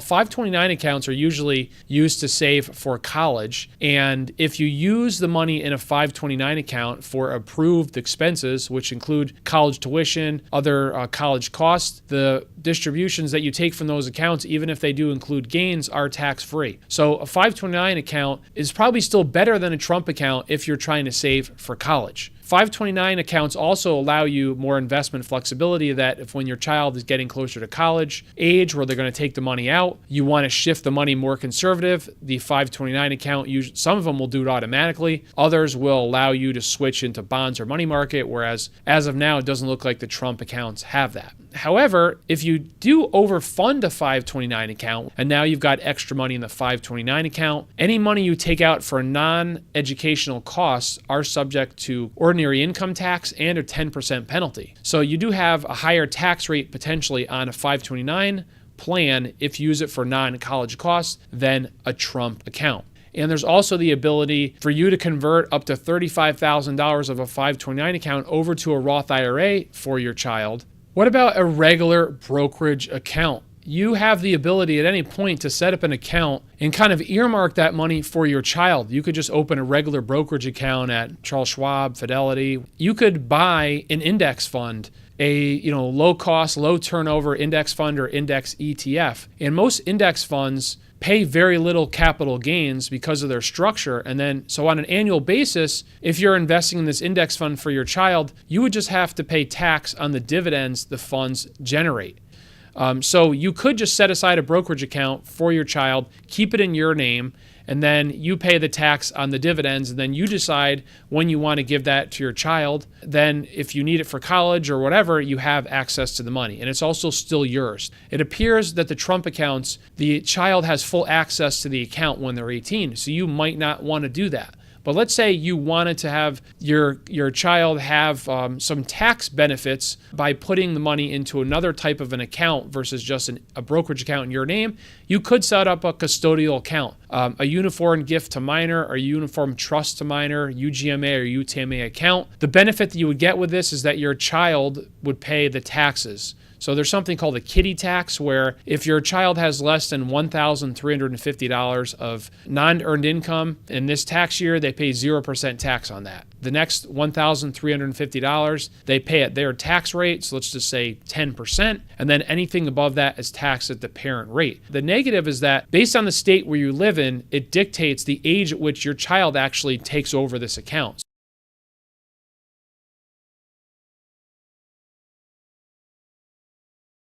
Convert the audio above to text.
529 accounts are usually used to save for college. And if you use the money in a 529 account for approved expenses, which include college tuition, other college costs, the distributions that you take from those accounts, even if they do include gains, are tax-free. So a 529 account is probably still better than a Trump account if you're trying to save for college. 529 accounts also allow you more investment flexibility, that if when your child is getting closer to college age where they're going to take the money out, you want to shift the money more conservative. The 529 account, some of them will do it automatically. Others will allow you to switch into bonds or money market, whereas as of now, it doesn't look like the Trump accounts have that. However, if you do overfund a 529 account and now you've got extra money in the 529 account, any money you take out for non-educational costs are subject to ordinary income tax and a 10% penalty. So you do have a higher tax rate potentially on a 529 plan if you use it for non-college costs than a Trump account. And there's also the ability for you to convert up to $35,000 of a 529 account over to a Roth IRA for your child. What about a regular brokerage account? You have the ability at any point to set up an account and kind of earmark that money for your child. You could just open a regular brokerage account at Charles Schwab, Fidelity. You could buy an index fund, a low cost, low turnover index fund or index ETF. And most index funds pay very little capital gains because of their structure. And then, so on an annual basis, if you're investing in this index fund for your child, you would just have to pay tax on the dividends the funds generate. So you could just set aside a brokerage account for your child, keep it in your name, and then you pay the tax on the dividends, and then you decide when you want to give that to your child. Then if you need it for college or whatever, you have access to the money, and it's also still yours. It appears that the Trump accounts, the child has full access to the account when they're 18, so you might not want to do that. But let's say you wanted to have your child have some tax benefits by putting the money into another type of an account versus just a brokerage account in your name. You could set up a custodial account, a uniform gift to minor or a uniform trust to minor, UGMA or UTMA account. The benefit that you would get with this is that your child would pay the taxes. So there's something called a kiddie tax, where if your child has less than $1,350 of non-earned income in this tax year, they pay 0% tax on that. The next $1,350, they pay at their tax rate, so let's just say 10%, and then anything above that is taxed at the parent rate. The negative is that based on the state where you live in, it dictates the age at which your child actually takes over this account.